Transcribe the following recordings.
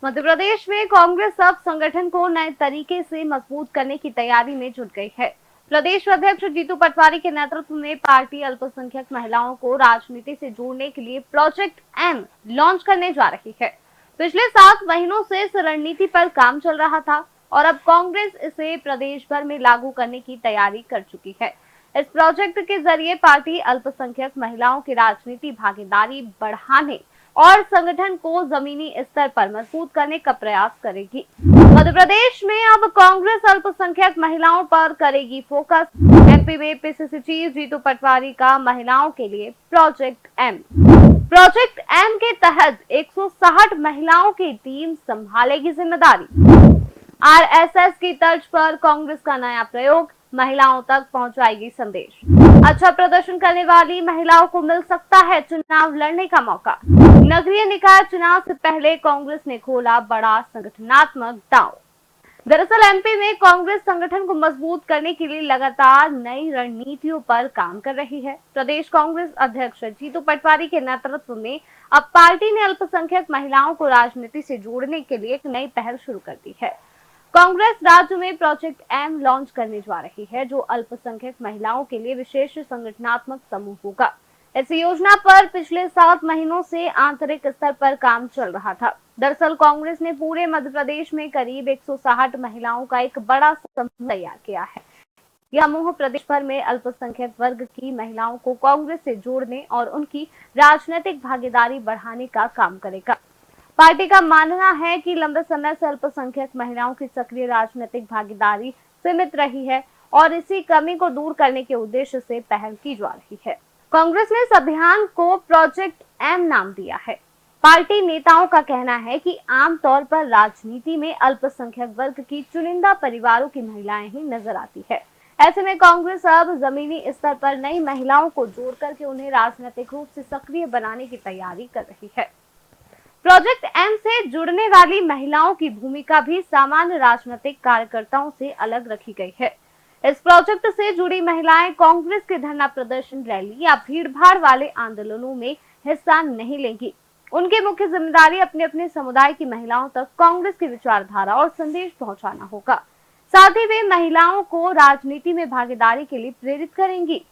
मध्य प्रदेश में कांग्रेस अब संगठन को नए तरीके से मजबूत करने की तैयारी में जुट गई है। प्रदेश अध्यक्ष जीतू पटवारी के नेतृत्व में पार्टी अल्पसंख्यक महिलाओं को राजनीति से जोड़ने के लिए प्रोजेक्ट एम लॉन्च करने जा रही है। पिछले 7 महीनों से इस रणनीति पर काम चल रहा था और अब कांग्रेस इसे प्रदेश भर में लागू करने की तैयारी कर चुकी है। इस प्रोजेक्ट के जरिए पार्टी अल्पसंख्यक महिलाओं की राजनीति भागीदारी बढ़ाने और संगठन को जमीनी स्तर पर मजबूत करने का प्रयास करेगी। मध्य प्रदेश में अब कांग्रेस अल्पसंख्यक महिलाओं पर करेगी फोकस। एमपी में पीसीसी चीफ जीतू पटवारी का महिलाओं के लिए प्रोजेक्ट एम के तहत 160 महिलाओं की टीम संभालेगी जिम्मेदारी। आरएसएस की तर्ज पर कांग्रेस का नया प्रयोग, महिलाओं तक पहुंचाएगी संदेश। अच्छा प्रदर्शन करने वाली महिलाओं को मिल सकता है चुनाव लड़ने का मौका। नगरीय निकाय चुनाव से पहले कांग्रेस ने खोला बड़ा संगठनात्मक दांव। दरअसल एमपी में कांग्रेस संगठन को मजबूत करने के लिए लगातार नई रणनीतियों पर काम कर रही है। प्रदेश कांग्रेस अध्यक्ष जीतू पटवारी के नेतृत्व में अब पार्टी ने अल्पसंख्यक महिलाओं को राजनीति से जोड़ने के लिए एक नई पहल शुरू कर दी है। कांग्रेस राज्य में प्रोजेक्ट एम लॉन्च करने जा रही है, जो अल्पसंख्यक महिलाओं के लिए विशेष संगठनात्मक समूह होगा। इस योजना पर पिछले 7 महीनों से आंतरिक स्तर पर काम चल रहा था। दरअसल कांग्रेस ने पूरे मध्य प्रदेश में करीब 160 महिलाओं का एक बड़ा समूह तैयार किया है। यह समूह प्रदेश भर में अल्पसंख्यक वर्ग की महिलाओं को कांग्रेस से जोड़ने और उनकी राजनीतिक भागीदारी बढ़ाने का काम करेगा। पार्टी का मानना है कि लंबे समय से अल्पसंख्यक महिलाओं की सक्रिय राजनीतिक भागीदारी सीमित रही है और इसी कमी को दूर करने के उद्देश्य से पहल की जा रही है। कांग्रेस ने इस अभियान को प्रोजेक्ट एम नाम दिया है। पार्टी नेताओं का कहना है कि आमतौर पर राजनीति में अल्पसंख्यक वर्ग की चुनिंदा परिवारों की महिलाएं ही नजर आती है। ऐसे में कांग्रेस अब जमीनी स्तर पर नई महिलाओं को जोड़ करके उन्हें राजनीतिक रूप से सक्रिय बनाने की तैयारी कर रही है। प्रोजेक्ट एम से जुड़ने वाली महिलाओं की भूमिका भी सामान्य राजनीतिक कार्यकर्ताओं से अलग रखी गई है। इस प्रोजेक्ट से जुड़ी महिलाएं कांग्रेस के धरना प्रदर्शन, रैली या भीड़भाड़ वाले आंदोलनों में हिस्सा नहीं लेंगी। उनकी मुख्य जिम्मेदारी अपने अपने समुदाय की महिलाओं तक कांग्रेस की विचारधारा और संदेश पहुंचाना होगा। साथ ही वे महिलाओं को राजनीति में भागीदारी के लिए प्रेरित करेंगी।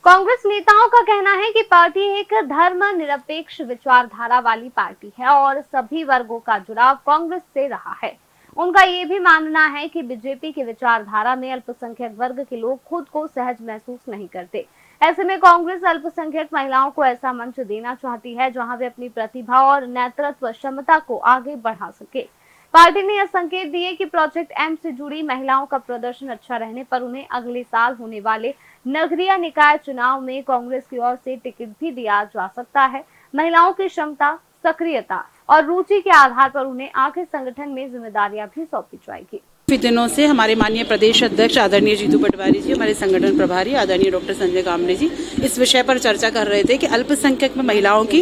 कांग्रेस नेताओं का कहना है कि पार्टी एक धर्मनिरपेक्ष विचारधारा वाली पार्टी है और सभी वर्गों का जुड़ाव कांग्रेस से रहा है। उनका ये भी मानना है कि बीजेपी की विचारधारा में अल्पसंख्यक वर्ग के लोग खुद को सहज महसूस नहीं करते। ऐसे में कांग्रेस अल्पसंख्यक महिलाओं को ऐसा मंच देना चाहती है जहां वे अपनी प्रतिभा और नेतृत्व क्षमता को आगे बढ़ा सके। पार्टी ने यह संकेत दिए कि प्रोजेक्ट एम से जुड़ी महिलाओं का प्रदर्शन अच्छा रहने पर उन्हें अगले साल होने वाले नगरीय निकाय चुनाव में कांग्रेस की ओर से टिकट भी दिया जा सकता है। महिलाओं की क्षमता, सक्रियता और रुचि के आधार पर उन्हें आगे संगठन में जिम्मेदारियां भी सौंपी जाएगी। काफी दिनों से हमारे माननीय प्रदेश अध्यक्ष आदरणीय जीतू पटवारी जी, हमारे संगठन प्रभारी आदरणीय डॉक्टर संजय कामरे जी इस विषय पर चर्चा कर रहे थे कि अल्पसंख्यक में महिलाओं की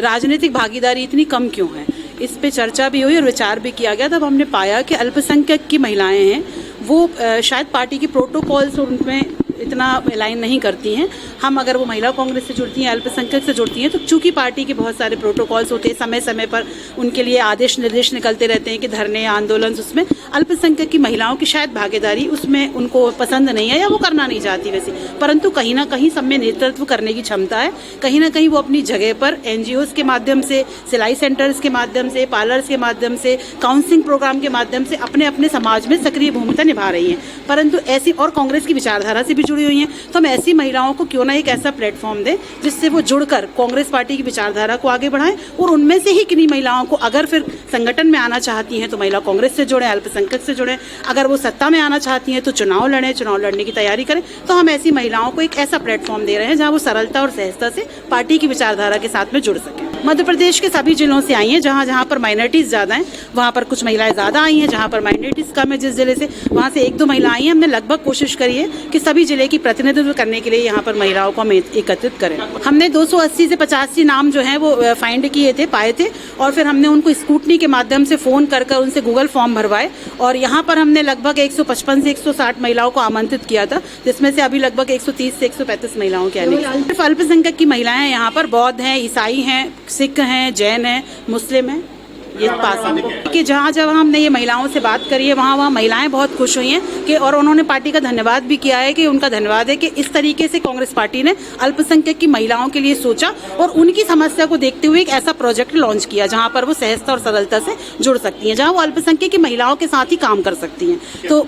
राजनीतिक भागीदारी इतनी कम क्यों है। इस पे चर्चा भी हुई और विचार भी किया गया। तब हमने पाया कि अल्पसंख्यक की महिलाएं हैं वो शायद पार्टी की प्रोटोकॉल्स और उनमें इतना अलाइन नहीं करती हैं। हम अगर वो महिला कांग्रेस से जुड़ती हैं, अल्पसंख्यक से जुड़ती हैं, तो चूंकि पार्टी के बहुत सारे प्रोटोकॉल्स होते हैं, समय समय पर उनके लिए आदेश निर्देश निकलते रहते हैं कि धरने आंदोलन, उसमें अल्पसंख्यक की महिलाओं की शायद भागीदारी उसमें उनको पसंद नहीं है या वो करना नहीं चाहती वैसे। परंतु कहीं ना कहीं सब में नेतृत्व करने की क्षमता है। कहीं ना कहीं वो अपनी जगह पर एनजीओज के माध्यम से, सिलाई सेंटर्स के माध्यम से, पार्लर्स के माध्यम से, काउंसलिंग प्रोग्राम के माध्यम से अपने अपने समाज में सक्रिय भूमिका निभा रही हैं। परंतु ऐसी और कांग्रेस की विचारधारा से भी जुड़ी हुई हैं, तो हम ऐसी महिलाओं को क्यों ना एक ऐसा प्लेटफॉर्म दें जिससे वो जुड़कर कांग्रेस पार्टी की विचारधारा को आगे बढ़ाएं और उनमें से ही किन्हीं महिलाओं को अगर फिर संगठन में आना चाहती हैं तो महिला कांग्रेस से जुड़े, अल्पसंख्यक से जुड़े। अगर वो सत्ता में आना चाहती हैं तो चुनाव लड़ें, चुनाव लड़ने की तैयारी करें। तो हम ऐसी महिलाओं को एक ऐसा प्लेटफॉर्म दे रहे हैं जहां वो सरलता और सहजता से पार्टी की विचारधारा के साथ में जुड़ सके। मध्य प्रदेश के सभी जिलों से आई हैं। जहां जहां पर माइनॉरिटीज ज्यादा हैं वहां पर कुछ महिलाएं ज्यादा आई हैं, जहां पर माइनॉरिटीज कम है जिस जिले से वहां से 1-2 महिला आई हैं। हमने लगभग कोशिश करी है कि सभी जिले की प्रतिनिधित्व करने के लिए यहाँ पर महिलाओं को हम एकत्रित करें। हमने 280 से 85 नाम जो हैं वो फाइंड किए थे, पाए थे, और फिर हमने उनको स्कूटनी के माध्यम से फोन कर उनसे गूगल फॉर्म भरवाए और यहाँ पर हमने लगभग 155 से 160 महिलाओं को आमंत्रित किया था, जिसमें से अभी लगभग 130 से 135 महिलाओं के आने। सिर्फ अल्पसंख्यक की महिलाएं यहाँ पर बौद्ध हैं, ईसाई हैं, सिख हैं, जैन हैं, मुस्लिम हैं। ये पास है कि जहाँ जब हमने ये महिलाओं से बात करी है वहाँ महिलाएं बहुत खुश हुई हैं कि, और उन्होंने पार्टी का धन्यवाद भी किया है कि उनका धन्यवाद है कि इस तरीके से कांग्रेस पार्टी ने अल्पसंख्यक की महिलाओं के लिए सोचा और उनकी समस्या को देखते हुए एक ऐसा प्रोजेक्ट लॉन्च किया जहाँ पर वो सहजता और सरलता से जुड़ सकती हैं, जहाँ वो अल्पसंख्यक की महिलाओं के साथ ही काम कर सकती हैं। तो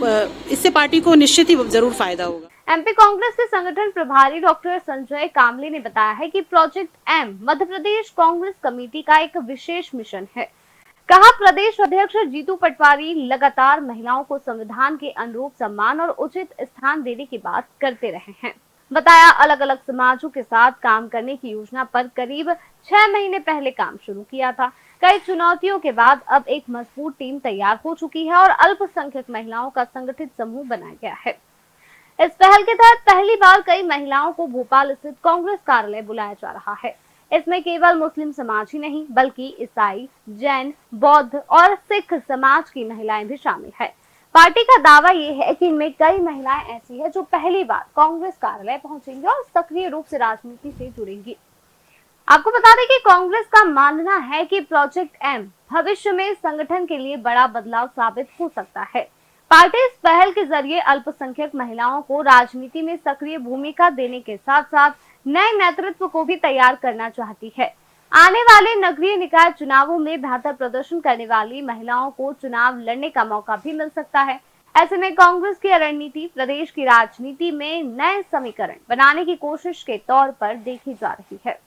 इससे पार्टी को निश्चित ही जरूर फायदा होगा। एमपी कांग्रेस के संगठन प्रभारी डॉक्टर संजय कामले ने बताया है कि project M Madhya Pradesh Congress committee का एक विशेष मिशन है। कहा, प्रदेश अध्यक्ष जीतू पटवारी लगातार महिलाओं को संविधान के अनुरूप सम्मान और उचित स्थान देने की बात करते रहे हैं। बताया, अलग अलग समाजों के साथ काम करने की योजना पर करीब 6 महीने पहले काम शुरू किया था। कई चुनौतियों के बाद अब एक मजबूत टीम तैयार हो चुकी है और अल्पसंख्यक महिलाओं का संगठित समूह बनाया गया है। इस पहल के तहत पहली बार कई महिलाओं को भोपाल स्थित कांग्रेस कार्यालय बुलाया जा रहा है। इसमें केवल मुस्लिम समाज ही नहीं बल्कि ईसाई, जैन, बौद्ध और सिख समाज की महिलाएं भी शामिल है। पार्टी का दावा ये है कि इनमें कई महिलाएं ऐसी है जो पहली बार कांग्रेस कार्यालय पहुंचेंगी और सक्रिय रूप से राजनीति से जुड़ेंगी। आपको बता दें कि कांग्रेस का मानना है कि प्रोजेक्ट एम भविष्य में संगठन के लिए बड़ा बदलाव साबित हो सकता है। पार्टी इस पहल के जरिए अल्पसंख्यक महिलाओं को राजनीति में सक्रिय भूमिका देने के साथ साथ नए नेतृत्व को भी तैयार करना चाहती है। आने वाले नगरीय निकाय चुनावों में बेहतर प्रदर्शन करने वाली महिलाओं को चुनाव लड़ने का मौका भी मिल सकता है। ऐसे में कांग्रेस की रणनीति प्रदेश की राजनीति में नए समीकरण बनाने की कोशिश के तौर पर देखी जा रही है।